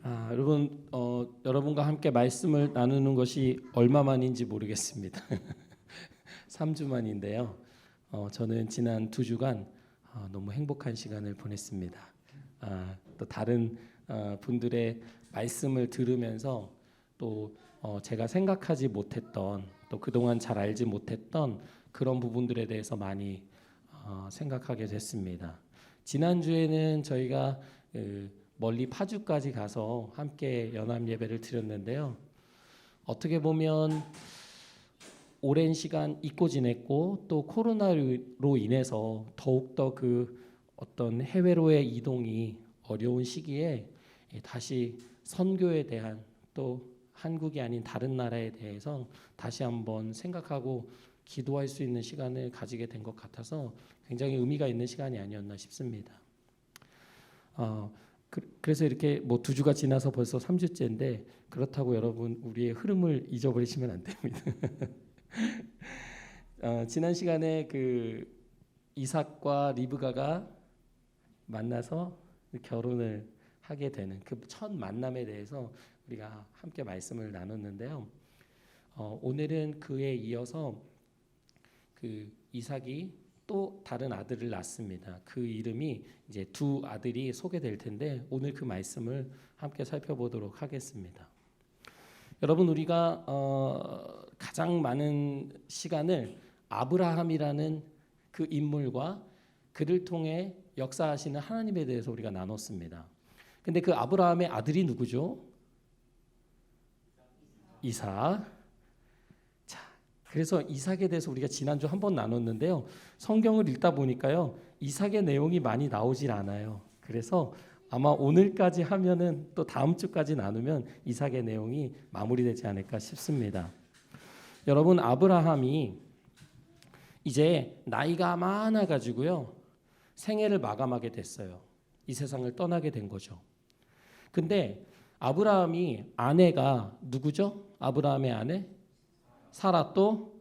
여러분, 여러분과 함께 말씀을 나누는 것이 얼마만인지 모르겠습니다. 3주 만인데요. 저는 지난 2주간 너무 행복한 시간을 보냈습니다. 또 다른 분들의 말씀을 들으면서 또 제가 생각하지 못했던, 또 그동안 잘 알지 못했던 그런 부분들에 대해서 많이 생각하게 됐습니다. 지난주에는 저희가 멀리 파주까지 가서 함께 연합 예배를 드렸는데요. 어떻게 보면 오랜 시간 잊고 지냈고 또 코로나로 인해서 더욱더 그 어떤 해외로의 이동이 어려운 시기에 다시 선교에 대한, 또 한국이 아닌 다른 나라에 대해서 다시 한번 생각하고 기도할 수 있는 시간을 가지게 된 것 같아서 굉장히 의미가 있는 시간이 아니었나 싶습니다. 그래서 이렇게 2주가 지나서 벌써 3주째인데, 그렇다고 여러분 우리의 흐름을 잊어버리시면 안 됩니다. 지난 시간에 그 이삭과 리브가가 만나서 결혼을 하게 되는 그 첫 만남에 대해서 우리가 함께 말씀을 나눴는데요. 오늘은 그에 이어서 그 이삭이 또 다른 아들을 낳습니다. 그 이름이 이제 두 아들이 소개될 텐데 오늘 그 말씀을 함께 살펴보도록 하겠습니다. 여러분, 우리가 가장 많은 시간을 아브라함이라는 그 인물과 그를 통해 역사하시는 하나님에 대해서 우리가 나눴습니다. 근데 그 아브라함의 아들이 누구죠? 이삭. 자, 그래서 이삭에 대해서 우리가 지난주 한번 나눴는데요. 성경을 읽다 보니까요, 이삭의 내용이 많이 나오질 않아요. 그래서 아마 오늘까지 하면은 또 다음 주까지 나누면 이삭의 내용이 마무리되지 않을까 싶습니다. 여러분, 아브라함이 이제 나이가 많아 가지고요, 생애를 마감하게 됐어요. 이 세상을 떠나게 된 거죠. 근데 아브라함이 아내가 누구죠? 아브라함의 아내 사라, 또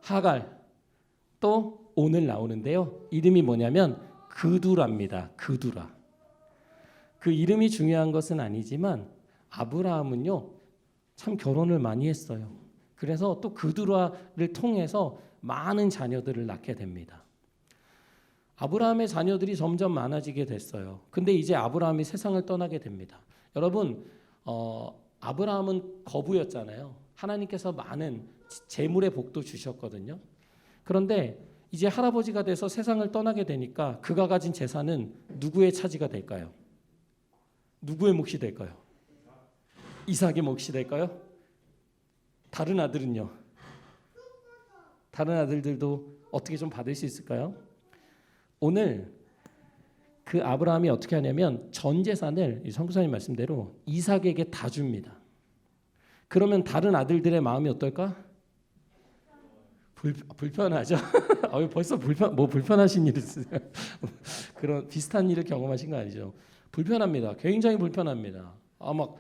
하갈, 또 오늘 나오는데요. 이름이 뭐냐면 그두라입니다. 그두라. 그 이름이 중요한 것은 아니지만 아브라함은요, 참 결혼을 많이 했어요. 그래서 또 그두라를 통해서 많은 자녀들을 낳게 됩니다. 아브라함의 자녀들이 점점 많아지게 됐어요. 근데 이제 아브라함이 세상을 떠나게 됩니다. 여러분, 아브라함은 거부였잖아요. 하나님께서 많은 재물의 복도 주셨거든요. 그런데 이제 할아버지가 돼서 세상을 떠나게 되니까 그가 가진 재산은 누구의 차지가 될까요? 누구의 몫이 될까요? 이삭의 몫이 될까요? 다른 아들은요? 다른 아들들도 어떻게 좀 받을 수 있을까요? 오늘 그 아브라함이 어떻게 하냐면 전 재산을 선교사님 말씀대로 이삭에게 다 줍니다. 그러면 다른 아들들의 마음이 어떨까? 불편하죠. 벌써 불편하신 일 있으세요? 그런 비슷한 일을 경험하신 거 아니죠? 불편합니다. 굉장히 불편합니다. 막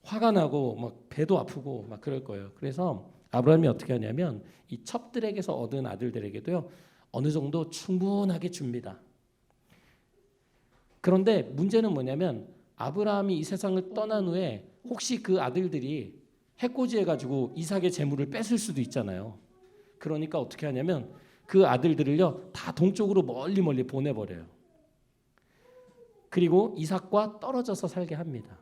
화가 나고 막 배도 아프고 막 그럴 거예요. 그래서 아브라함이 어떻게 하냐면 이 첩들에게서 얻은 아들들에게도요, 어느 정도 충분하게 줍니다. 그런데 문제는 뭐냐면 아브라함이 이 세상을 떠난 후에 혹시 그 아들들이 해코지해가지고 이삭의 재물을 뺏을 수도 있잖아요. 그러니까 어떻게 하냐면 그 아들들을요, 다 동쪽으로 멀리 보내버려요. 그리고 이삭과 떨어져서 살게 합니다.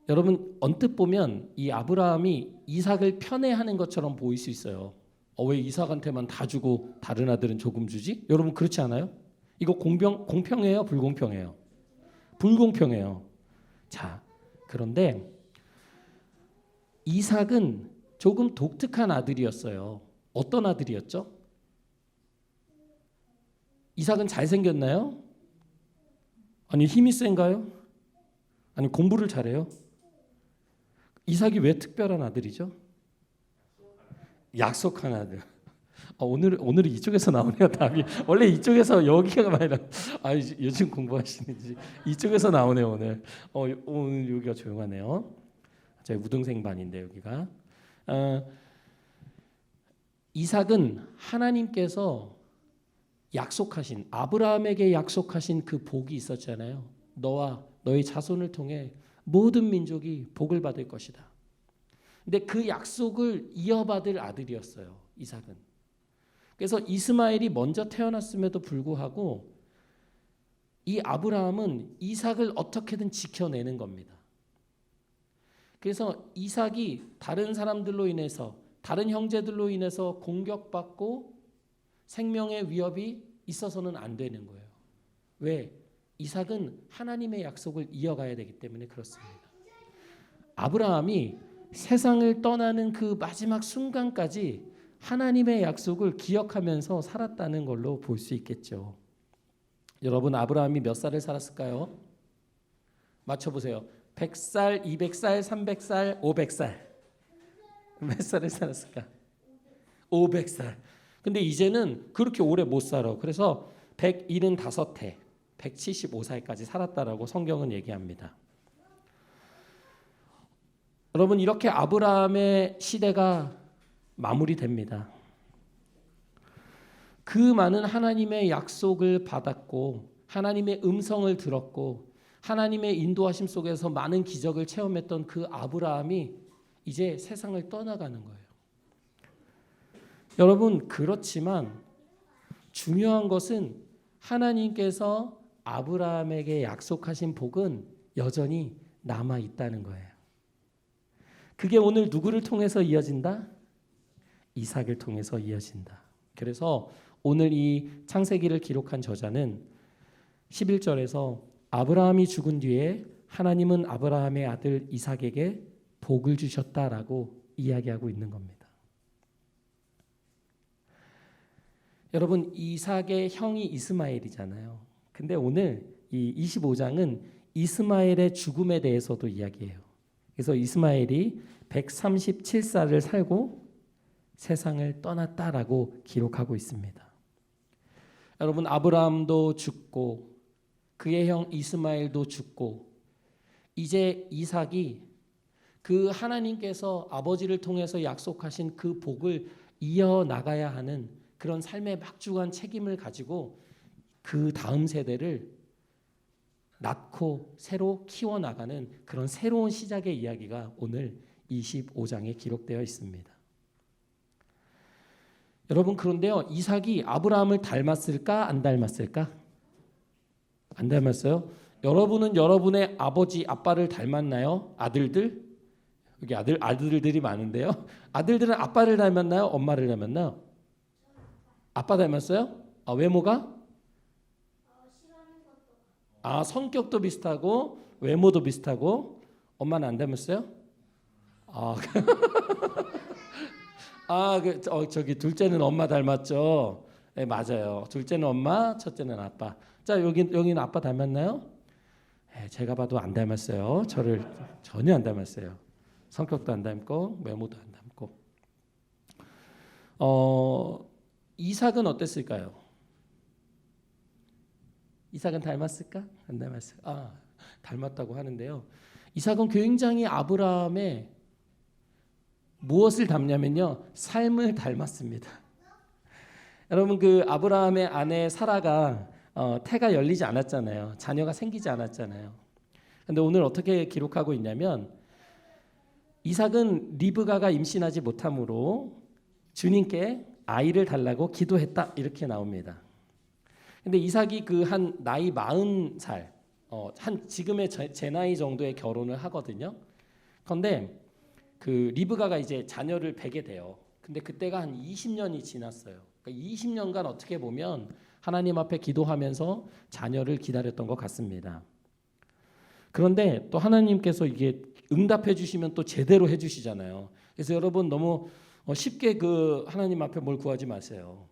여러분, 언뜻 보면 이 아브라함이 이삭을 편애하는 것처럼 보일 수 있어요. 왜 이삭한테만 다 주고 다른 아들은 조금 주지? 여러분, 그렇지 않아요? 이거 공평해요? 불공평해요? 불공평해요. 자, 그런데 이삭은 조금 독특한 아들이었어요. 어떤 아들이었죠? 이삭은 잘생겼나요? 아니, 힘이 센가요? 아니, 공부를 잘해요? 이삭이 왜 특별한 아들이죠? 약속한 아들. 오늘 이쪽에서 나오네요. 답이 원래 이쪽에서 여기가 아니라 요즘 공부하시는지 이쪽에서 나오네요. 오늘 여기가 조용하네요. 저희 우등생 반인데 여기가 이삭은 하나님께서 약속하신 아브라함에게 약속하신 그 복이 있었잖아요. 너와 너의 자손을 통해 모든 민족이 복을 받을 것이다. 근데 그 약속을 이어받을 아들이었어요. 이삭은. 그래서 이스마엘이 먼저 태어났음에도 불구하고 이 아브라함은 이삭을 어떻게든 지켜내는 겁니다. 그래서 이삭이 다른 사람들로 인해서 다른 형제들로 인해서 공격받고 생명의 위협이 있어서는 안 되는 거예요. 왜? 이삭은 하나님의 약속을 이어가야 되기 때문에 그렇습니다. 아브라함이 세상을 떠나는 그 마지막 순간까지 하나님의 약속을 기억하면서 살았다는 걸로 볼 수 있겠죠. 여러분, 아브라함이 몇 살을 살았을까요? 맞춰보세요. 100살, 200살, 300살, 500살. 몇 살을 살았을까? 500살. 근데 이제는 그렇게 오래 못 살아. 그래서 175해, 175살까지 살았다라고 성경은 얘기합니다. 여러분, 이렇게 아브라함의 시대가 마무리됩니다. 그 많은 하나님의 약속을 받았고 하나님의 음성을 들었고 하나님의 인도하심 속에서 많은 기적을 체험했던 그 아브라함이 이제 세상을 떠나가는 거예요. 여러분, 그렇지만 중요한 것은 하나님께서 아브라함에게 약속하신 복은 여전히 남아 있다는 거예요. 그게 오늘 누구를 통해서 이어진다? 이삭을 통해서 이어진다. 그래서 오늘 이 창세기를 기록한 저자는 11절에서 아브라함이 죽은 뒤에 하나님은 아브라함의 아들 이삭에게 복을 주셨다라고 이야기하고 있는 겁니다. 여러분, 이삭의 형이 이스마엘이잖아요. 근데 오늘 이 25장은 이스마엘의 죽음에 대해서도 이야기해요. 그래서 이스마엘이 137살을 살고 세상을 떠났다라고 기록하고 있습니다. 여러분, 아브라함도 죽고 그의 형 이스마엘도 죽고 이제 이삭이 그 하나님께서 아버지를 통해서 약속하신 그 복을 이어나가야 하는 그런 삶의 막중한 책임을 가지고 그 다음 세대를 낳고 새로 키워나가는 그런 새로운 시작의 이야기가 오늘 25장에 기록되어 있습니다. 여러분, 그런데요, 이삭이 아브라함을 닮았을까 안 닮았을까? 안 닮았어요? 여러분은 여러분의 아버지 아빠를 닮았나요? 아들들? 여기 아들들이 많은데요. 아들들은 아빠를 닮았나요? 엄마를 닮았나요? 아빠 닮았어요? 외모가? 성격도 비슷하고 외모도 비슷하고. 엄마는 안 닮았어요? 저기 둘째는 엄마 닮았죠? 네, 맞아요. 둘째는 엄마, 첫째는 아빠. 자, 여기는 아빠 닮았나요? 네, 제가 봐도 안 닮았어요. 저를 전혀 안 닮았어요. 성격도 안 닮고 외모도 안 닮고. 이삭은 어땠을까요? 이삭은 닮았을까? 안 닮았을까? 닮았다고 하는데요. 이삭은 굉장히 아브라함의 무엇을 닮냐면요, 삶을 닮았습니다. 여러분, 그 아브라함의 아내 사라가 태가 열리지 않았잖아요. 자녀가 생기지 않았잖아요. 근데 오늘 어떻게 기록하고 있냐면 이삭은 리브가가 임신하지 못함으로 주님께 아이를 달라고 기도했다, 이렇게 나옵니다. 근데 이삭이 그 한 나이 40살, 한 지금의 제 나이 정도의 결혼을 하거든요. 그런데 그 리브가가 이제 자녀를 베게 돼요. 근데 그때가 한 20년이 지났어요. 그러니까 20년간 어떻게 보면 하나님 앞에 기도하면서 자녀를 기다렸던 것 같습니다. 그런데 또 하나님께서 이게 응답해 주시면 또 제대로 해 주시잖아요. 그래서 여러분, 너무 쉽게 그 하나님 앞에 뭘 구하지 마세요.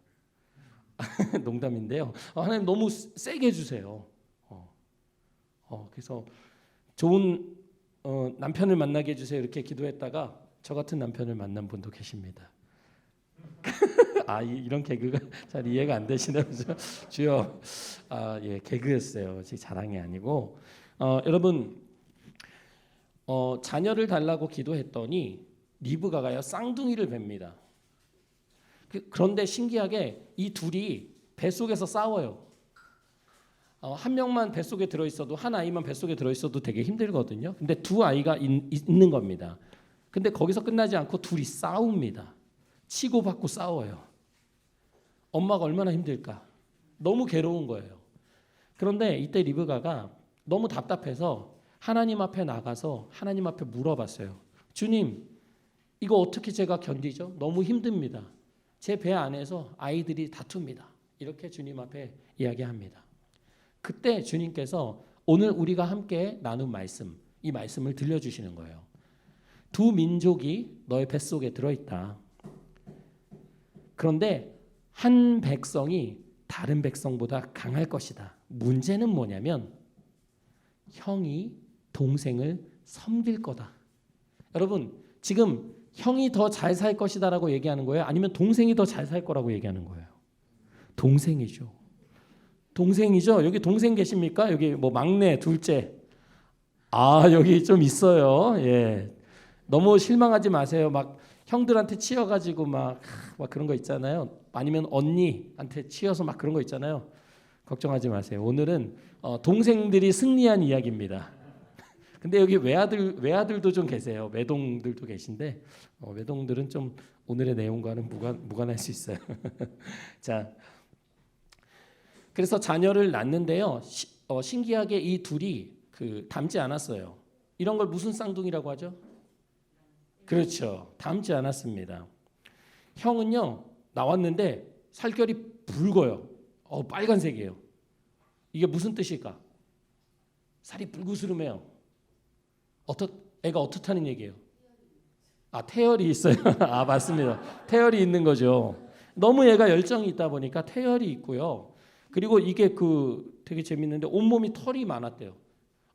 농담인데요. 하나님 너무 세게 해주세요. 그래서 좋은 남편을 만나게 해주세요, 이렇게 기도했다가 저 같은 남편을 만난 분도 계십니다. 이런 개그가 잘 이해가 안 되시네요. 주여, 예, 개그였어요. 제 자랑이 아니고. 여러분, 자녀를 달라고 기도했더니 리브가가요 쌍둥이를 뵙니다. 그런데 신기하게 이 둘이 뱃속에서 싸워요. 한 명만 뱃속에 들어있어도, 한 아이만 뱃속에 들어있어도 되게 힘들거든요. 근데 두 아이가 있는 겁니다. 근데 거기서 끝나지 않고 둘이 싸웁니다. 치고받고 싸워요. 엄마가 얼마나 힘들까? 너무 괴로운 거예요. 그런데 이때 리브가가 너무 답답해서 하나님 앞에 나가서 하나님 앞에 물어봤어요. 주님, 이거 어떻게 제가 견디죠? 너무 힘듭니다. 제 배 안에서 아이들이 다툽니다. 이렇게 주님 앞에 이야기합니다. 그때 주님께서 오늘 우리가 함께 나눈 말씀, 이 말씀을 들려주시는 거예요. 두 민족이 너의 뱃속에 들어있다. 그런데 한 백성이 다른 백성보다 강할 것이다. 문제는 뭐냐면 형이 동생을 섬길 거다. 여러분, 지금 형이 더 잘 살 것이다라고 얘기하는 거예요? 아니면 동생이 더 잘 살 거라고 얘기하는 거예요? 동생이죠. 동생이죠. 여기 동생 계십니까? 여기 뭐 막내, 둘째. 여기 좀 있어요. 예. 너무 실망하지 마세요. 막 형들한테 치여가지고 막 그런 거 있잖아요. 아니면 언니한테 치여서 막 그런 거 있잖아요. 걱정하지 마세요. 오늘은 동생들이 승리한 이야기입니다. 근데 여기 외아들도 좀 계세요. 외동들도 계신데 외동들은 좀 오늘의 내용과는 무관할 수 있어요. 자, 그래서 자녀를 낳는데요. 신기하게 이 둘이 닮지 않았어요. 이런 걸 무슨 쌍둥이라고 하죠? 그렇죠. 닮지 않았습니다. 형은요 나왔는데 살결이 붉어요. 빨간색이에요. 이게 무슨 뜻일까? 살이 붉으스름해요. 애가 어떻다는 얘기예요? 태열이 있어요. 맞습니다. 태열이 있는 거죠. 너무 얘가 열정이 있다 보니까 태열이 있고요. 그리고 이게 되게 재밌는데 온몸이 털이 많았대요.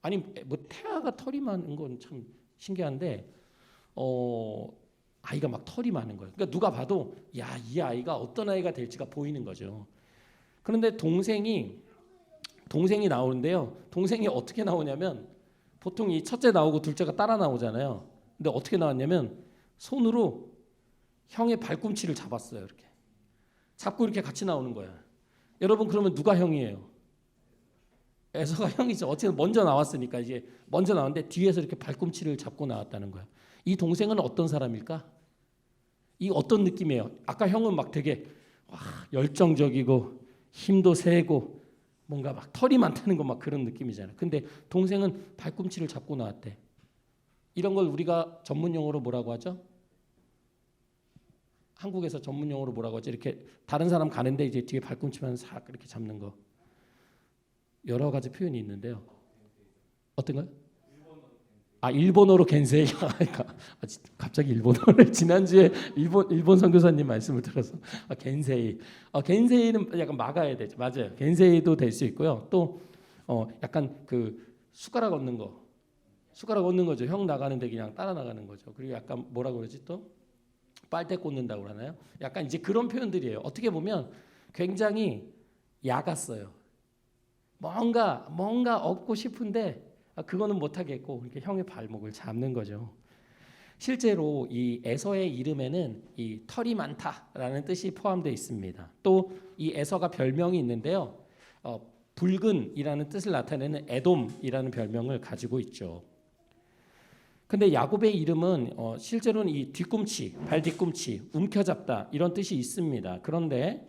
아니 뭐 태아가 털이 많은 건 참 신기한데 아이가 막 털이 많은 거예요. 그러니까 누가 봐도 이 아이가 어떤 아이가 될지가 보이는 거죠. 그런데 동생이 나오는데요. 동생이 어떻게 나오냐면 보통 이 첫째 나오고 둘째가 따라 나오잖아요. 근데 어떻게 나왔냐면 손으로 형의 발꿈치를 잡았어요. 이렇게 잡고 이렇게 같이 나오는 거예요. 여러분 그러면 누가 형이에요? 에서가 형이죠. 어쨌든 먼저 나왔으니까 이제 먼저 나왔는데 뒤에서 이렇게 발꿈치를 잡고 나왔다는 거예요. 이 동생은 어떤 사람일까? 이 어떤 느낌이에요? 아까 형은 막 되게 열정적이고 힘도 세고 뭔가 막 털이 많다는 거 막 그런 느낌이잖아요. 근데 동생은 발꿈치를 잡고 나왔대. 이런 걸 우리가 전문 용어로 뭐라고 하죠? 한국에서 전문 용어로 뭐라고 하죠? 이렇게 다른 사람 가는데 이제 뒤에 발꿈치만 싹 이렇게 잡는 거. 여러 가지 표현이 있는데요. 어떤 거요? 일본어로 겐세이. 갑자기 일본어를 지난주에 일본 선교사님 말씀을 들어서 겐세이. 겐세이는 약간 막아야 되죠. 맞아요. 겐세이도 될 수 있고요. 또 약간 숟가락 얹는 거죠. 형 나가는데 그냥 따라 나가는 거죠. 그리고 약간 뭐라 그러지 또 빨대 꽂는다고 그러나요? 약간 이제 그런 표현들이에요. 어떻게 보면 굉장히 야갔어요. 뭔가 얻고 싶은데 그거는 못하겠고 이렇게 형의 발목을 잡는 거죠. 실제로 이 에서의 이름에는 이 털이 많다라는 뜻이 포함되어 있습니다. 또 이 에서가 별명이 있는데요. 붉은이라는 뜻을 나타내는 에돔이라는 별명을 가지고 있죠. 근데 야곱의 이름은 실제로는 이 뒤꿈치, 발 뒤꿈치, 움켜잡다 이런 뜻이 있습니다. 그런데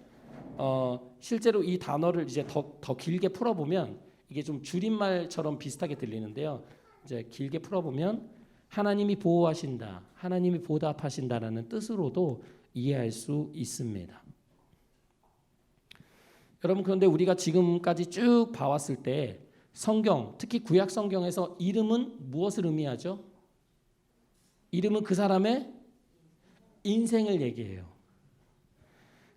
실제로 이 단어를 이제 더 길게 풀어보면 이게 좀 줄임말처럼 비슷하게 들리는데요. 이제 길게 풀어보면 하나님이 보호하신다, 하나님이 보답하신다라는 뜻으로도 이해할 수 있습니다. 여러분 그런데 우리가 지금까지 쭉 봐왔을 때 성경, 특히 구약 성경에서 이름은 무엇을 의미하죠? 이름은 그 사람의 인생을 얘기해요.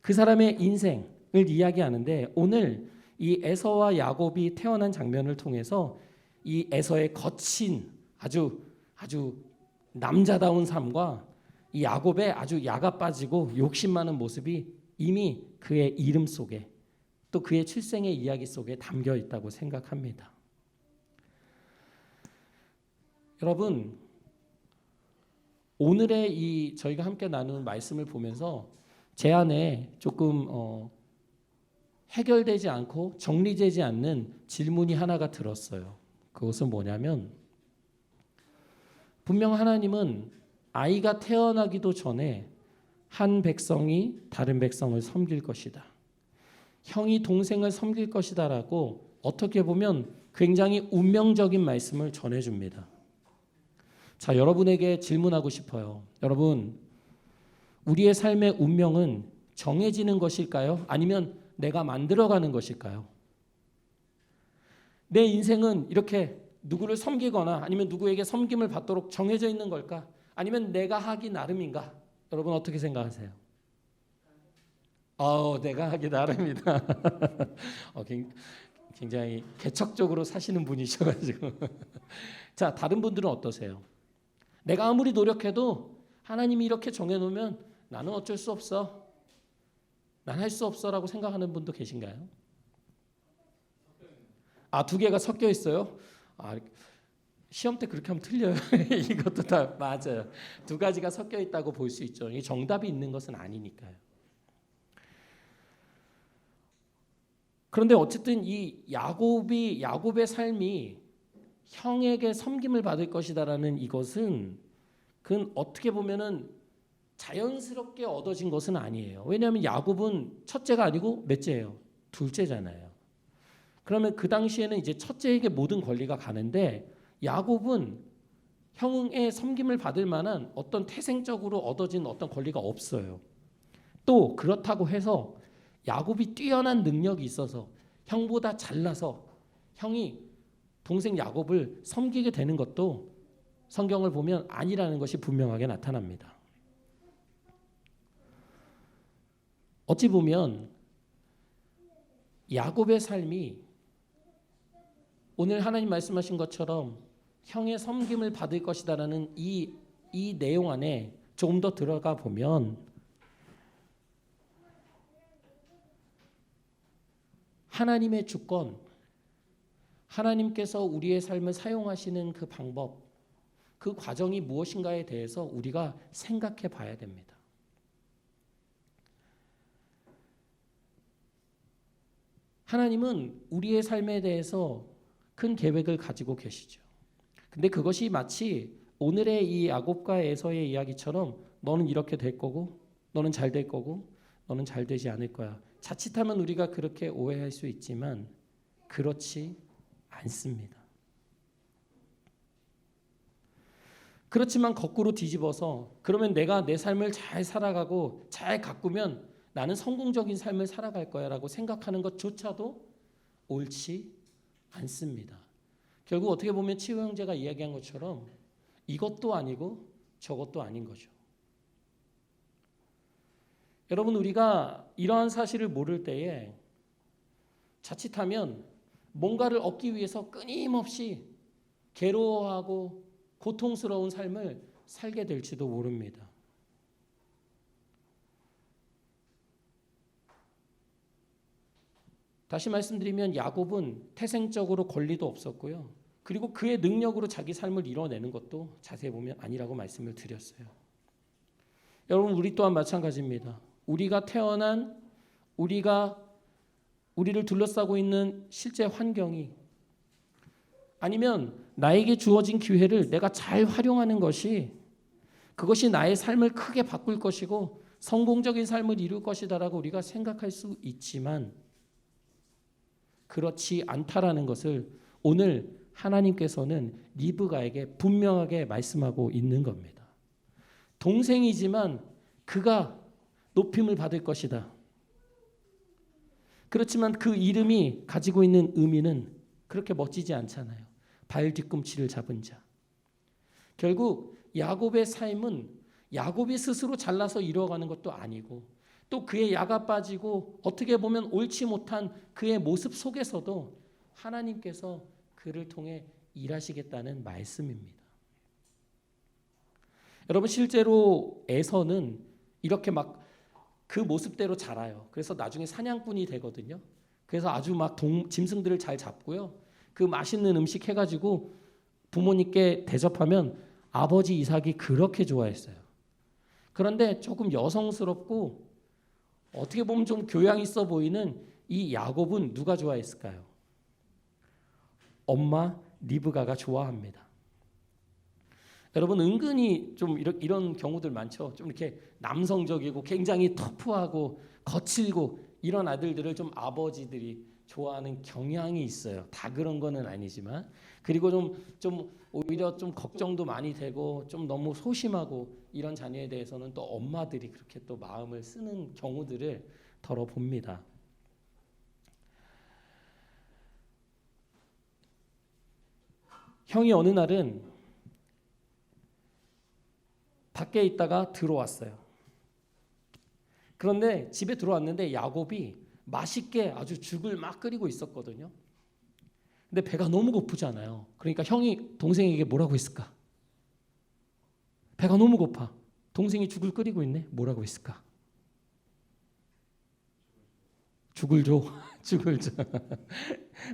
그 사람의 인생을 이야기하는데 오늘 이 에서와 야곱이 태어난 장면을 통해서 이 에서의 거친 아주 남자다운 삶과 이 야곱의 아주 야가 빠지고 욕심 많은 모습이 이미 그의 이름 속에 또 그의 출생의 이야기 속에 담겨 있다고 생각합니다. 여러분 오늘의 이 저희가 함께 나누는 말씀을 보면서 제 안에 조금 해결되지 않고 정리되지 않는 질문이 하나가 들었어요. 그것은 뭐냐면 분명 하나님은 아이가 태어나기도 전에 한 백성이 다른 백성을 섬길 것이다. 형이 동생을 섬길 것이다라고 어떻게 보면 굉장히 운명적인 말씀을 전해줍니다. 자, 여러분에게 질문하고 싶어요. 여러분, 우리의 삶의 운명은 정해지는 것일까요? 아니면 내가 만들어가는 것일까요? 내 인생은 이렇게 누구를 섬기거나 아니면 누구에게 섬김을 받도록 정해져 있는 걸까? 아니면 내가 하기 나름인가? 여러분 어떻게 생각하세요? 내가 하기 나름이다. 굉장히 개척적으로 사시는 분이셔가지고. 자, 다른 분들은 어떠세요? 내가 아무리 노력해도 하나님이 이렇게 정해놓으면 나는 어쩔 수 없어. 난 할 수 없어라고 생각하는 분도 계신가요? 두 개가 섞여 있어요? 시험 때 그렇게 하면 틀려요. 이것도 다 맞아요. 두 가지가 섞여 있다고 볼 수 있죠. 정답이 있는 것은 아니니까요. 그런데 어쨌든 이 야곱의 삶이 형에게 섬김을 받을 것이다라는 이것은 그건 어떻게 보면은 자연스럽게 얻어진 것은 아니에요. 왜냐하면 야곱은 첫째가 아니고 몇째예요? 둘째잖아요. 그러면 그 당시에는 이제 첫째에게 모든 권리가 가는데 야곱은 형의 섬김을 받을 만한 어떤 태생적으로 얻어진 어떤 권리가 없어요. 또 그렇다고 해서 야곱이 뛰어난 능력이 있어서 형보다 잘나서 형이 동생 야곱을 섬기게 되는 것도 성경을 보면 아니라는 것이 분명하게 나타납니다. 어찌 보면 야곱의 삶이 오늘 하나님 말씀하신 것처럼 형의 섬김을 받을 것이다라는 이 내용 안에 조금 더 들어가 보면 하나님의 주권, 하나님께서 우리의 삶을 사용하시는 그 방법, 그 과정이 무엇인가에 대해서 우리가 생각해 봐야 됩니다. 하나님은 우리의 삶에 대해서 큰 계획을 가지고 계시죠. 근데 그것이 마치 오늘의 이 야곱과 에서의 이야기처럼 너는 이렇게 될 거고 너는 잘 될 거고 너는 잘 되지 않을 거야. 자칫하면 우리가 그렇게 오해할 수 있지만 그렇지 않습니다. 그렇지만 거꾸로 뒤집어서 그러면 내가 내 삶을 잘 살아가고 잘 가꾸면 나는 성공적인 삶을 살아갈 거야 라고 생각하는 것조차도 옳지 않습니다. 결국 어떻게 보면 치우 형제가 이야기한 것처럼 이것도 아니고 저것도 아닌 거죠. 여러분 우리가 이러한 사실을 모를 때에 자칫하면 뭔가를 얻기 위해서 끊임없이 괴로워하고 고통스러운 삶을 살게 될지도 모릅니다. 다시 말씀드리면 야곱은 태생적으로 권리도 없었고요. 그리고 그의 능력으로 자기 삶을 이뤄내는 것도 자세히 보면 아니라고 말씀을 드렸어요. 여러분 우리 또한 마찬가지입니다. 우리가 태어난 우리를 둘러싸고 있는 실제 환경이 아니면 나에게 주어진 기회를 내가 잘 활용하는 것이 그것이 나의 삶을 크게 바꿀 것이고 성공적인 삶을 이룰 것이다라고 우리가 생각할 수 있지만 그렇지 않다라는 것을 오늘 하나님께서는 리브가에게 분명하게 말씀하고 있는 겁니다. 동생이지만 그가 높임을 받을 것이다. 그렇지만 그 이름이 가지고 있는 의미는 그렇게 멋지지 않잖아요. 발 뒤꿈치를 잡은 자. 결국 야곱의 삶은 야곱이 스스로 잘나서 이루어가는 것도 아니고 또 그의 야가 빠지고 어떻게 보면 옳지 못한 그의 모습 속에서도 하나님께서 그를 통해 일하시겠다는 말씀입니다. 여러분 실제로 에서는 이렇게 막 그 모습대로 자라요. 그래서 나중에 사냥꾼이 되거든요. 그래서 아주 막 짐승들을 잘 잡고요. 그 맛있는 음식 해가지고 부모님께 대접하면 아버지 이삭이 그렇게 좋아했어요. 그런데 조금 여성스럽고 어떻게 보면 좀 교양 있어 보이는 이 야곱은 누가 좋아했을까요? 엄마 리브가가 좋아합니다. 여러분 은근히 좀 이런 경우들 많죠. 좀 이렇게 남성적이고 굉장히 터프하고 거칠고 이런 아들들을 좀 아버지들이 좋아하는 경향이 있어요. 다 그런 거는 아니지만. 그리고 좀 오히려 좀 걱정도 많이 되고 좀 너무 소심하고 이런 자녀에 대해서는 또 엄마들이 그렇게 또 마음을 쓰는 경우들을 덜어봅니다. 형이 어느 날은 밖에 있다가 들어왔어요. 그런데 집에 들어왔는데 야곱이 맛있게 아주 죽을 막 끓이고 있었거든요. 근데 배가 너무 고프잖아요. 그러니까 형이 동생에게 뭐라고 했을까? 배가 너무 고파. 동생이 죽을 끓이고 있네. 뭐라고 했을까? 죽을 줘. 죽을 줘.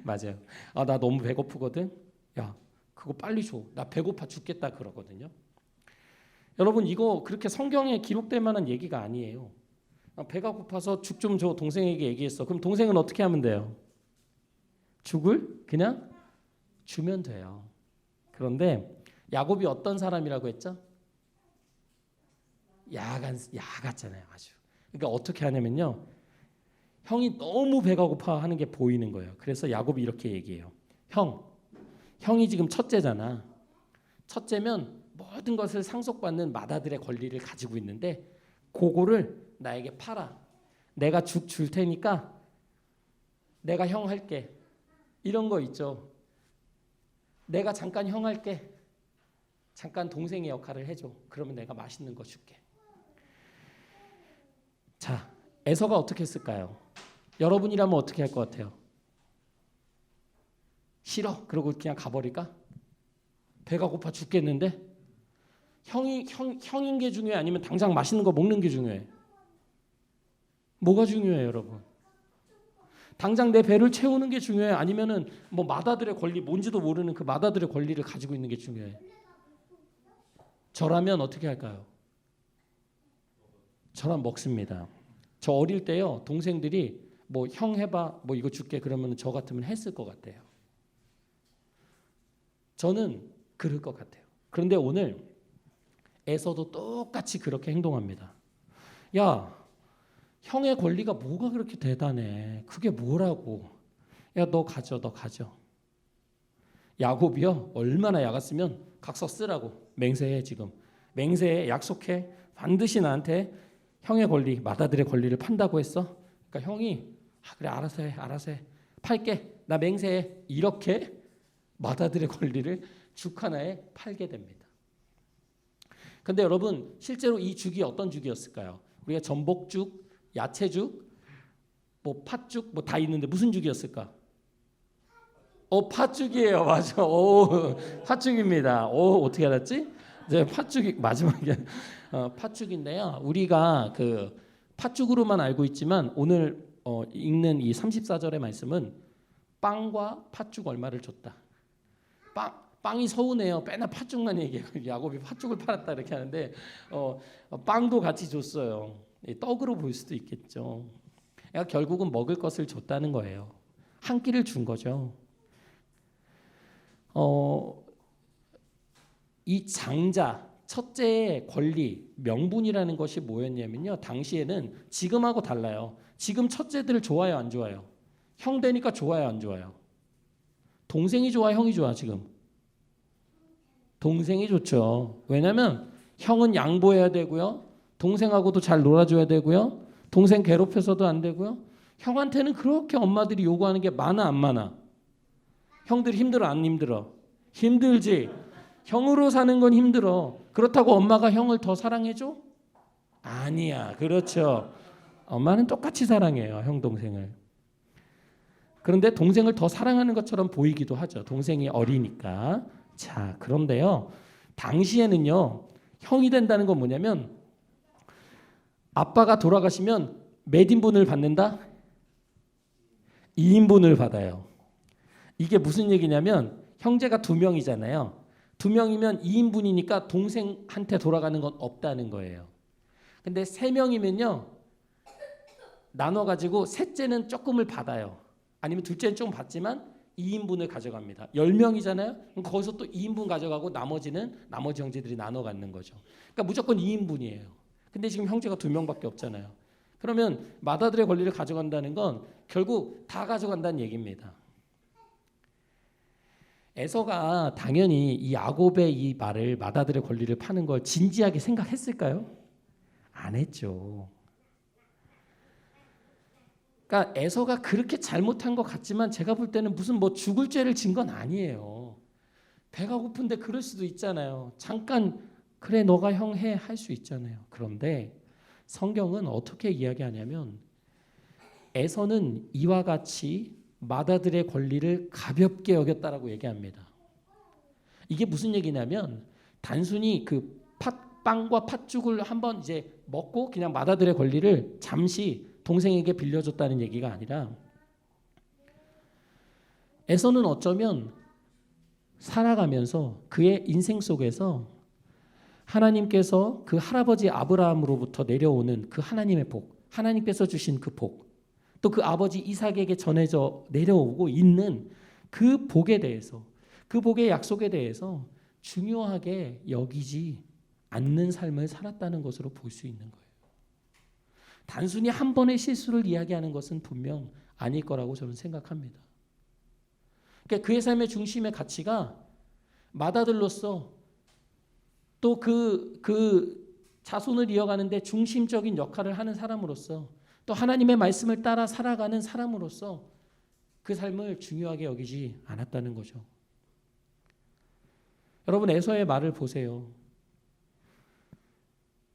맞아요. 아, 나 너무 배고프거든. 야, 그거 빨리 줘. 나 배고파 죽겠다 그러거든요. 여러분 이거 그렇게 성경에 기록될 만한 얘기가 아니에요. 배가 고파서 죽 좀 줘 동생에게 얘기했어. 그럼 동생은 어떻게 하면 돼요? 죽을 그냥 주면 돼요. 그런데 야곱이 어떤 사람이라고 했죠? 야 같잖아요. 아주. 그러니까 어떻게 하냐면요. 형이 너무 배가 고파 하는 게 보이는 거예요. 그래서 야곱이 이렇게 얘기해요. 형이 지금 첫째잖아. 첫째면 모든 것을 상속받는 맏아들의 권리를 가지고 있는데 그거를 나에게 팔아. 내가 죽 줄 테니까 내가 형 할게. 이런 거 있죠. 내가 잠깐 형 할게. 잠깐 동생의 역할을 해줘. 그러면 내가 맛있는 거 줄게. 자, 에서가 어떻게 했을까요? 여러분이라면 어떻게 할 것 같아요? 싫어. 그러고 그냥 가버릴까? 배가 고파 죽겠는데? 형인 게 중요해? 아니면 당장 맛있는 거 먹는 게 중요해? 뭐가 중요해요, 여러분? 당장 내 배를 채우는 게 중요해? 아니면은 뭐 맏아들의 권리, 뭔지도 모르는 그 맏아들의 권리를 가지고 있는 게 중요해? 저라면 어떻게 할까요? 저랑 먹습니다. 저 어릴 때요, 동생들이 뭐 형 해봐, 뭐 이거 줄게 그러면 저 같으면 했을 것 같아요. 저는 그럴 것 같아요. 그런데 오늘 에서도 똑같이 그렇게 행동합니다. 야, 형의 권리가 뭐가 그렇게 대단해? 그게 뭐라고? 야, 너 가져. 야곱이요, 얼마나 야갔으면 각서 쓰라고 맹세해 지금. 맹세해, 약속해. 반드시 나한테 형의 권리, 맏아들의 권리를 판다고 했어. 그러니까 형이 그래 알아서 해. 팔게. 나 맹세해. 이렇게 맏아들의 권리를 죽 하나에 팔게 됩니다. 근데 여러분 실제로 이 죽이 어떤 죽이었을까요? 우리가 전복죽, 야채죽, 뭐 팥죽 뭐 다 있는데 무슨 죽이었을까? 팥죽이에요. 맞아. 팥죽입니다. 어떻게 알았지? 이제 팥죽이 마지막에 팥죽인데요. 우리가 그 팥죽으로만 알고 있지만 오늘 읽는 이 34절의 말씀은 빵과 팥죽 얼마를 줬다. 빵이 서운해요. 맨날 팥죽만 얘기해요. 야곱이 팥죽을 팔았다 이렇게 하는데 빵도 같이 줬어요. 떡으로 볼 수도 있겠죠. 그러니까 결국은 먹을 것을 줬다는 거예요. 한 끼를 준 거죠. 이 장자 첫째의 권리 명분이라는 것이 뭐였냐면요. 당시에는 지금하고 달라요. 지금 첫째들 좋아요, 안 좋아요? 형 되니까 좋아요, 안 좋아요? 동생이 좋아, 형이 좋아 지금? 동생이 좋죠. 왜냐하면 형은 양보해야 되고요. 동생하고도 잘 놀아줘야 되고요. 동생 괴롭혀서도 안 되고요. 형한테는 그렇게 엄마들이 요구하는 게 많아 안 많아? 형들 힘들어 안 힘들어? 힘들지. 형으로 사는 건 힘들어. 그렇다고 엄마가 형을 더 사랑해줘? 아니야. 그렇죠. 엄마는 똑같이 사랑해요. 형 동생을. 그런데 동생을 더 사랑하는 것처럼 보이기도 하죠. 동생이 어리니까. 자, 그런데요. 당시에는요. 형이 된다는 건 뭐냐면 아빠가 돌아가시면 몇 인분을 받는다? 2인분을 받아요. 이게 무슨 얘기냐면 형제가 2명이잖아요. 2명이면 2인분이니까 동생한테 돌아가는 건 없다는 거예요. 근데 3명이면요. 나눠가지고 셋째는 조금을 받아요. 아니면 둘째는 좀 받지만 2인분을 가져갑니다. 10명이잖아요. 그럼 거기서 또 2인분 가져가고 나머지 형제들이 나눠 갖는 거죠. 그러니까 무조건 2인분이에요. 근데 지금 형제가 2명밖에 없잖아요. 그러면 맏아들의 권리를 가져간다는 건 결국 다 가져간다는 얘기입니다. 에서가 당연히 이 야곱의 이 말을 맏아들의 권리를 파는 걸 진지하게 생각했을까요? 안 했죠. 그러니까 에서가 그렇게 잘못한 것 같지만 제가 볼 때는 무슨 뭐 죽을 죄를 진 건 아니에요. 배가 고픈데 그럴 수도 있잖아요. 잠깐 그래 너가 형 해 할 수 있잖아요. 그런데 성경은 어떻게 이야기하냐면 에서는 이와 같이 맏아들의 권리를 가볍게 여겼다라고 얘기합니다. 이게 무슨 얘기냐면 단순히 그 빵과 팥죽을 한번 이제 먹고 그냥 맏아들의 권리를 잠시 동생에게 빌려줬다는 얘기가 아니라 에서는 어쩌면 살아가면서 그의 인생 속에서 하나님께서 그 할아버지 아브라함으로부터 내려오는 그 하나님의 복, 하나님께서 주신 그 복, 또 그 아버지 이삭에게 전해져 내려오고 있는 그 복에 대해서, 그 복의 약속에 대해서 중요하게 여기지 않는 삶을 살았다는 것으로 볼 수 있는 거예요. 단순히 한 번의 실수를 이야기하는 것은 분명 아닐 거라고 저는 생각합니다. 그러니까 그의 삶의 중심의 가치가 맏아들로서 또 그 자손을 이어가는데 중심적인 역할을 하는 사람으로서 또 하나님의 말씀을 따라 살아가는 사람으로서 그 삶을 중요하게 여기지 않았다는 거죠. 여러분 에서의 말을 보세요.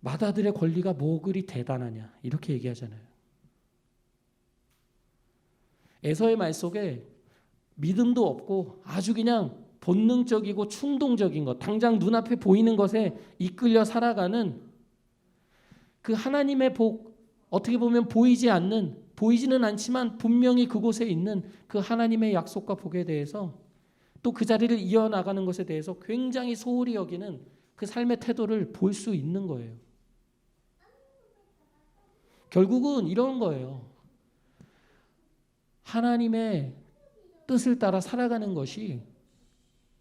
맏아들의 권리가 뭐 그리 대단하냐 이렇게 얘기하잖아요. 에서의 말 속에 믿음도 없고 아주 그냥 본능적이고 충동적인 것, 당장 눈앞에 보이는 것에 이끌려 살아가는 그 하나님의 복, 어떻게 보면 보이지는 않지만 분명히 그곳에 있는 그 하나님의 약속과 복에 대해서 또 그 자리를 이어나가는 것에 대해서 굉장히 소홀히 여기는 그 삶의 태도를 볼 수 있는 거예요. 결국은 이런 거예요. 하나님의 뜻을 따라 살아가는 것이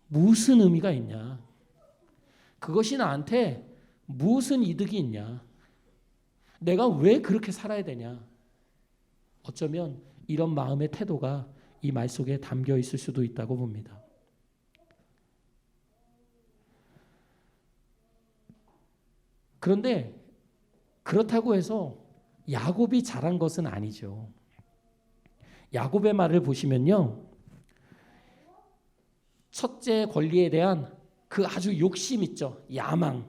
무슨 의미가 있냐? 그것이 나한테 무슨 이득이 있냐? 내가 왜 그렇게 살아야 되냐? 어쩌면 이런 마음의 태도가 이 말 속에 담겨 있을 수도 있다고 봅니다. 그런데 그렇다고 해서 야곱이 잘한 것은 아니죠. 야곱의 말을 보시면요. 첫째 권리에 대한 그 아주 욕심 있죠. 야망.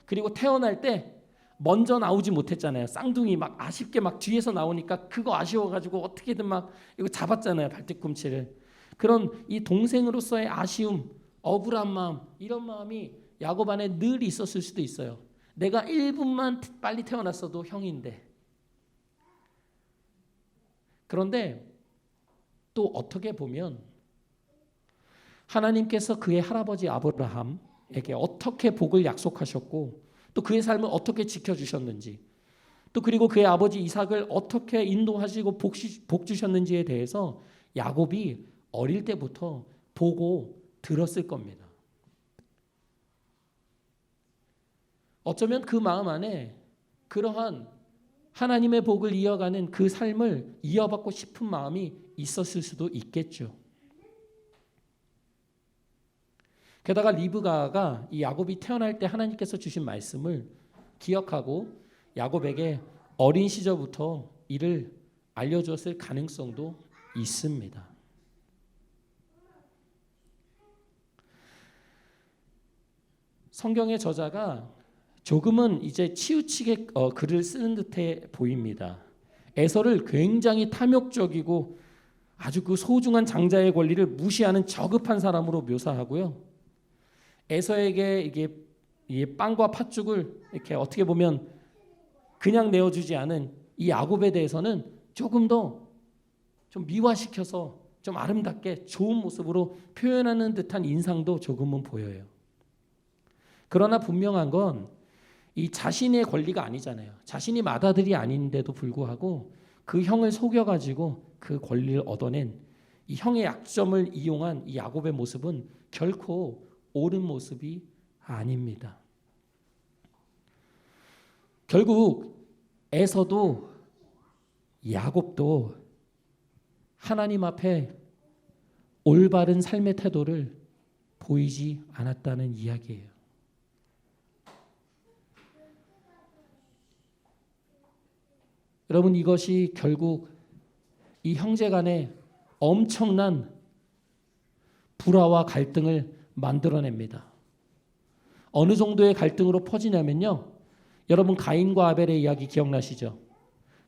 그리고 태어날 때 먼저 나오지 못했잖아요. 쌍둥이 막 아쉽게 막 뒤에서 나오니까 그거 아쉬워가지고 어떻게든 막 이거 잡았잖아요. 발뒤꿈치를. 그런 이 동생으로서의 아쉬움, 억울한 마음, 이런 마음이 야곱 안에 늘 있었을 수도 있어요. 내가 1분만 빨리 태어났어도 형인데. 그런데 또 어떻게 보면 하나님께서 그의 할아버지 아브라함에게 어떻게 복을 약속하셨고 또 그의 삶을 어떻게 지켜주셨는지 또 그리고 그의 아버지 이삭을 어떻게 인도하시고 복 주셨는지에 대해서 야곱이 어릴 때부터 보고 들었을 겁니다. 어쩌면 그 마음 안에 그러한 하나님의 복을 이어가는 그 삶을 이어받고 싶은 마음이 있었을 수도 있겠죠. 게다가 리브가가 이 야곱이 태어날 때 하나님께서 주신 말씀을 기억하고 야곱에게 어린 시절부터 이를 알려주었을 가능성도 있습니다. 성경의 저자가 조금은 이제 치우치게 글을 쓰는 듯해 보입니다. 에서를 굉장히 탐욕적이고 아주 그 소중한 장자의 권리를 무시하는 저급한 사람으로 묘사하고요. 에서에게 이게 빵과 팥죽을 이렇게 어떻게 보면 그냥 내어주지 않은 이 야곱에 대해서는 조금 더 좀 미화시켜서 좀 아름답게 좋은 모습으로 표현하는 듯한 인상도 조금은 보여요. 그러나 분명한 건 이 자신의 권리가 아니잖아요. 자신이 맏아들이 아닌데도 불구하고 그 형을 속여가지고 그 권리를 얻어낸 이 형의 약점을 이용한 이 야곱의 모습은 결코 옳은 모습이 아닙니다. 결국 에서도 야곱도 하나님 앞에 올바른 삶의 태도를 보이지 않았다는 이야기예요. 여러분, 이것이 결국 이 형제 간에 엄청난 불화와 갈등을 만들어냅니다. 어느 정도의 갈등으로 퍼지냐면요. 여러분, 가인과 아벨의 이야기 기억나시죠?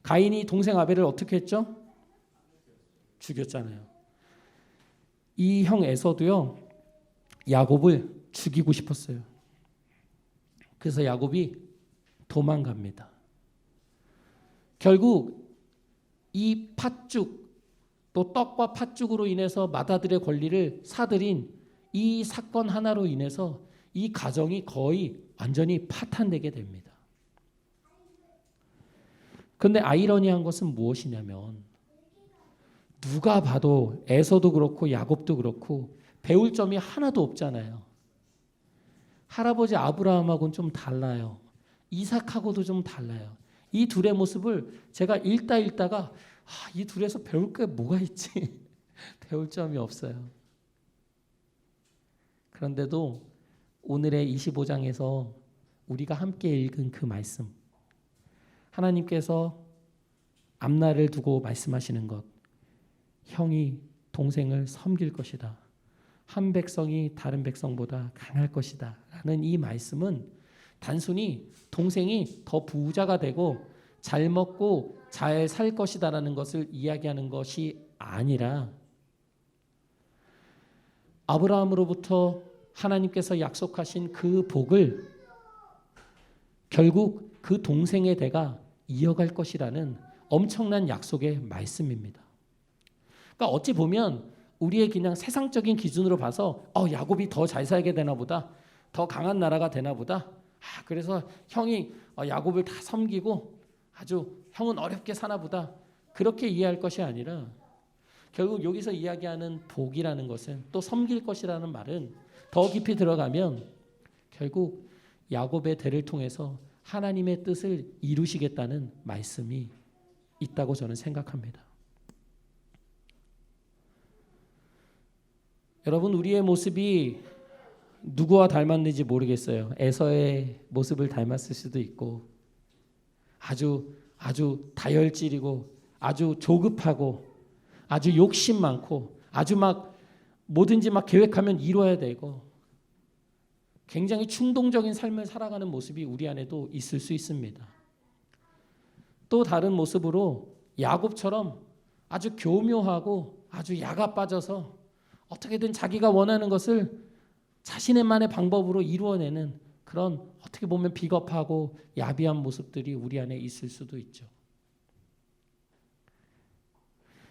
가인이 동생 아벨을 어떻게 했죠? 죽였잖아요. 이 형 에서도요, 야곱을 죽이고 싶었어요. 그래서 야곱이 도망갑니다. 결국 이 팥죽, 또 떡과 팥죽으로 인해서 맏아들의 권리를 사들인 이 사건 하나로 인해서 이 가정이 거의 완전히 파탄되게 됩니다. 그런데 아이러니한 것은 무엇이냐면 누가 봐도 에서도 그렇고 야곱도 그렇고 배울 점이 하나도 없잖아요. 할아버지 아브라함하고는 좀 달라요. 이삭하고도 좀 달라요. 이 둘의 모습을 제가 읽다가 이 둘에서 배울 게 뭐가 있지? 배울 점이 없어요. 그런데도 오늘의 25장에서 우리가 함께 읽은 그 말씀, 하나님께서 앞날을 두고 말씀하시는 것, 형이 동생을 섬길 것이다. 한 백성이 다른 백성보다 강할 것이다. 라는 이 말씀은 단순히 동생이 더 부자가 되고 잘 먹고 잘 살 것이다라는 것을 이야기하는 것이 아니라 아브라함으로부터 하나님께서 약속하신 그 복을 결국 그 동생의 대가 이어갈 것이라는 엄청난 약속의 말씀입니다. 그러니까 어찌 보면 우리의 그냥 세상적인 기준으로 봐서 야곱이 더 잘 살게 되나 보다. 더 강한 나라가 되나 보다. 그래서 형이 야곱을 다 섬기고 아주 형은 어렵게 사나 보다. 그렇게 이해할 것이 아니라 결국 여기서 이야기하는 복이라는 것은 또 섬길 것이라는 말은 더 깊이 들어가면 결국 야곱의 대를 통해서 하나님의 뜻을 이루시겠다는 말씀이 있다고 저는 생각합니다. 여러분, 우리의 모습이 누구와 닮았는지 모르겠어요. 에서의 모습을 닮았을 수도 있고 아주 다혈질이고 아주 조급하고 아주 욕심 많고 아주 막 뭐든지 막 계획하면 이뤄야 되고 굉장히 충동적인 삶을 살아가는 모습이 우리 안에도 있을 수 있습니다. 또 다른 모습으로 야곱처럼 아주 교묘하고 아주 야가 빠져서 어떻게든 자기가 원하는 것을 자신의만의 방법으로 이루어내는 그런 어떻게 보면 비겁하고 야비한 모습들이 우리 안에 있을 수도 있죠.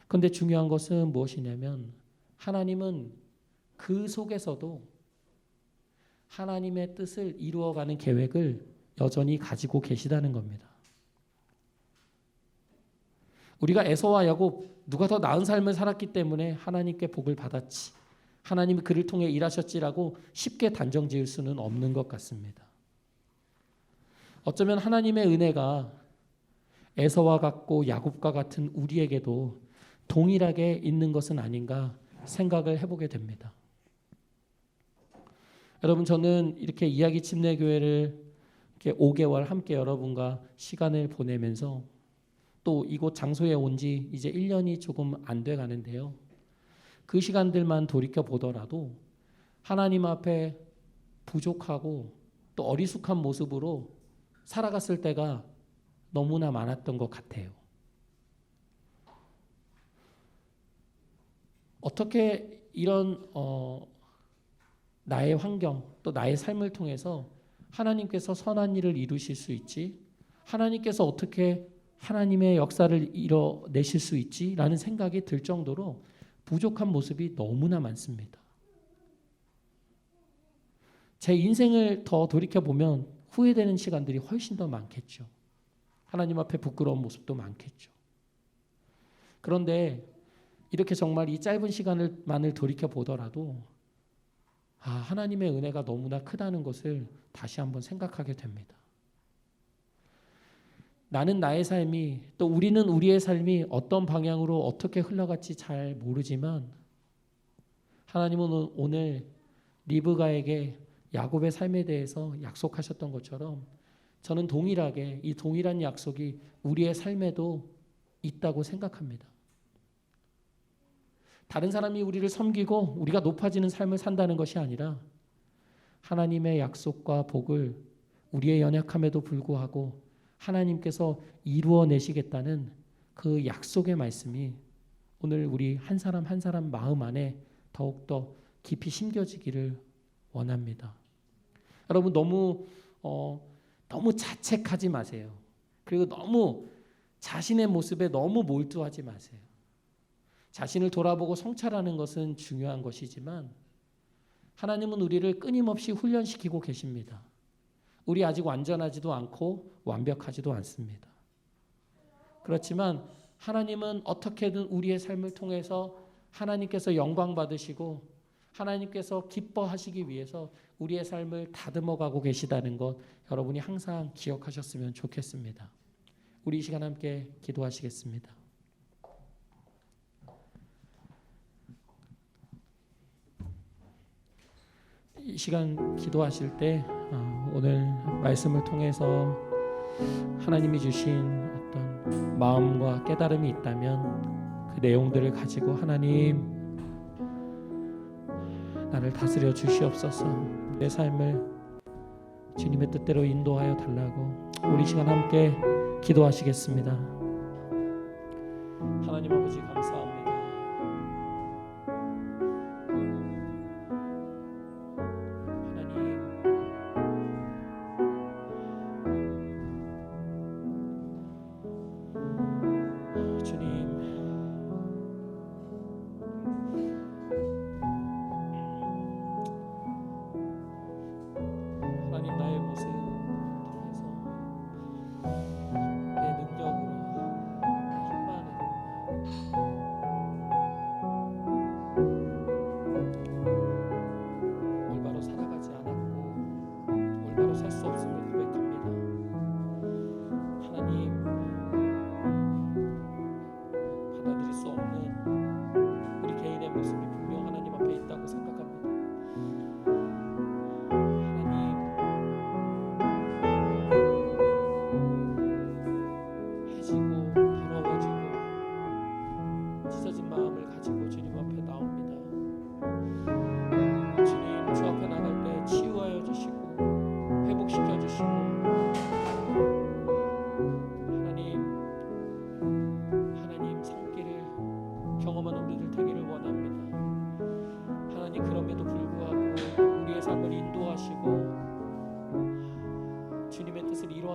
그런데 중요한 것은 무엇이냐면 하나님은 그 속에서도 하나님의 뜻을 이루어가는 계획을 여전히 가지고 계시다는 겁니다. 우리가 에서와 야곱 누가 더 나은 삶을 살았기 때문에 하나님께 복을 받았지, 하나님이 그를 통해 일하셨지라고 쉽게 단정 지을 수는 없는 것 같습니다. 어쩌면 하나님의 은혜가 에서와 같고 야곱과 같은 우리에게도 동일하게 있는 것은 아닌가 생각을 해보게 됩니다. 여러분, 저는 이렇게 이야기 침례교회를 이렇게 5개월 함께 여러분과 시간을 보내면서 또 이곳 장소에 온 지 이제 1년이 조금 안 돼 가는데요. 그 시간들만 돌이켜 보더라도 하나님 앞에 부족하고 또 어리숙한 모습으로 살아갔을 때가 너무나 많았던 것 같아요. 어떻게 이런 나의 환경 또 나의 삶을 통해서 하나님께서 선한 일을 이루실 수 있지? 하나님께서 어떻게 하나님의 역사를 이뤄내실 수 있지? 라는 생각이 들 정도로 부족한 모습이 너무나 많습니다. 제 인생을 더 돌이켜보면 후회되는 시간들이 훨씬 더 많겠죠. 하나님 앞에 부끄러운 모습도 많겠죠. 그런데 이렇게 정말 이 짧은 시간을만을 돌이켜 보더라도 하나님의 은혜가 너무나 크다는 것을 다시 한번 생각하게 됩니다. 나는 나의 삶이, 또 우리는 우리의 삶이 어떤 방향으로 어떻게 흘러갈지 잘 모르지만 하나님은 오늘 리브가에게 야곱의 삶에 대해서 약속하셨던 것처럼 저는 동일하게 이 동일한 약속이 우리의 삶에도 있다고 생각합니다. 다른 사람이 우리를 섬기고 우리가 높아지는 삶을 산다는 것이 아니라 하나님의 약속과 복을 우리의 연약함에도 불구하고 하나님께서 이루어내시겠다는 그 약속의 말씀이 오늘 우리 한 사람 한 사람 마음 안에 더욱더 깊이 심겨지기를 원합니다. 여러분 너무 자책하지 마세요. 그리고 너무 자신의 모습에 너무 몰두하지 마세요. 자신을 돌아보고 성찰하는 것은 중요한 것이지만 하나님은 우리를 끊임없이 훈련시키고 계십니다. 우리 아직 완전하지도 않고 완벽하지도 않습니다. 그렇지만 하나님은 어떻게든 우리의 삶을 통해서 하나님께서 영광 받으시고 하나님께서 기뻐하시기 위해서 우리의 삶을 다듬어가고 계시다는 것 여러분이 항상 기억하셨으면 좋겠습니다. 우리 이 시간 함께 기도하시겠습니다. 이 시간 기도하실 때 오늘 말씀을 통해서 하나님이 주신 어떤 마음과 깨달음이 있다면 그 내용들을 가지고 하나님 나를 다스려 주시옵소서. 내 삶을 주님의 뜻대로 인도하여 달라고 우리 시간 함께 기도하시겠습니다. 하나님 아버지 감사합니다.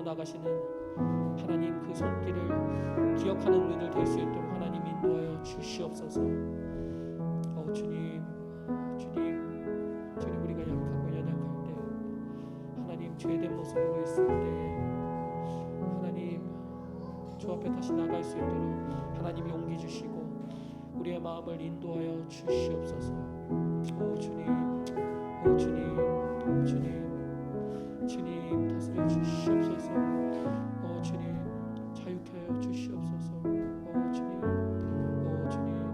나가시는 하나님 그 손길을 기억하는 우리들 될 수 있도록 하나님 인도하여 주시옵소서. 주님 우리가 약하고 연약할 때 하나님 죄된 모습으로 있을 때 하나님 주 앞에 다시 나갈 수 있도록 하나님 용기 주시고 우리의 마음을 인도하여 주시옵소서. 주님 다스려 주시옵소서. 주님 자유케 하여 주시옵소서. 주님 하여 주시옵소서.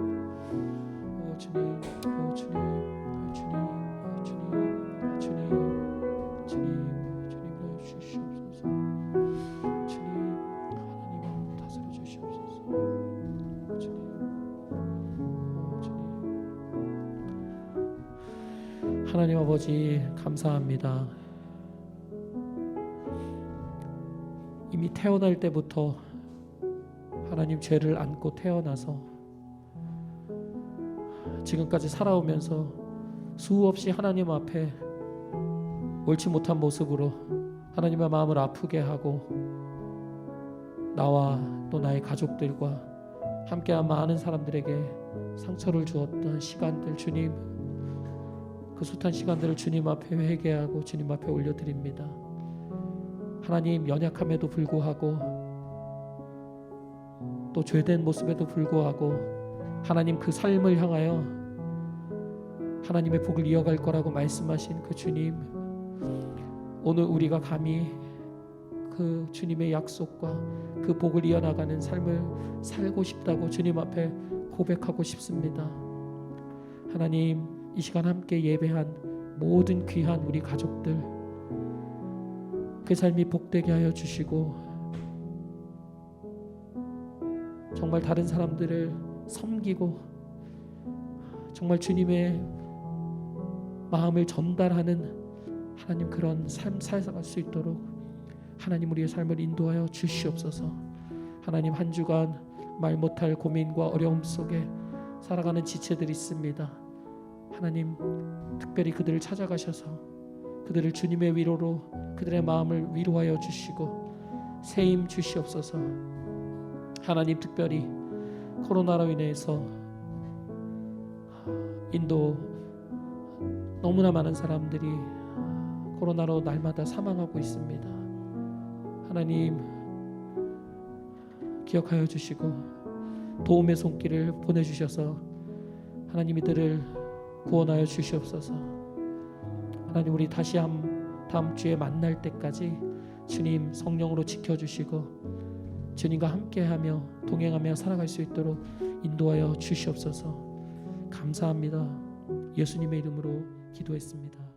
주님 하나님 다스려 주시옵소서. 하나님 아버지 감사합니다. 이미 태어날 때부터 하나님 죄를 안고 태어나서 지금까지 살아오면서 수없이 하나님 앞에 옳지 못한 모습으로 하나님의 마음을 아프게 하고 나와 또 나의 가족들과 함께한 많은 사람들에게 상처를 주었던 시간들 주님 그 숱한 시간들을 주님 앞에 회개하고 주님 앞에 올려드립니다. 하나님 연약함에도 불구하고 또 죄된 모습에도 불구하고 하나님 그 삶을 향하여 하나님의 복을 이어갈 거라고 말씀하신 그 주님, 오늘 우리가 감히 그 주님의 약속과 그 복을 이어나가는 삶을 살고 싶다고 주님 앞에 고백하고 싶습니다. 하나님, 이 시간 함께 예배한 모든 귀한 우리 가족들, 그 삶이 복되게 하여 주시고 정말 다른 사람들을 섬기고 정말 주님의 마음을 전달하는 하나님 그런 삶 살아갈 수 있도록 하나님 우리의 삶을 인도하여 주시옵소서. 하나님, 한 주간 말 못할 고민과 어려움 속에 살아가는 지체들이 있습니다. 하나님, 특별히 그들을 찾아가셔서 그들을 주님의 위로로 그들의 마음을 위로하여 주시고 새 힘 주시옵소서. 하나님, 특별히 코로나로 인해서 인도 너무나 많은 사람들이 코로나로 날마다 사망하고 있습니다. 하나님, 기억하여 주시고 도움의 손길을 보내주셔서 하나님 이들을 구원하여 주시옵소서. 하나님, 우리 다시 다음 주에 만날 때까지 주님 성령으로 지켜주시고 주님과 함께하며 동행하며 살아갈 수 있도록 인도하여 주시옵소서. 감사합니다. 예수님의 이름으로 기도했습니다.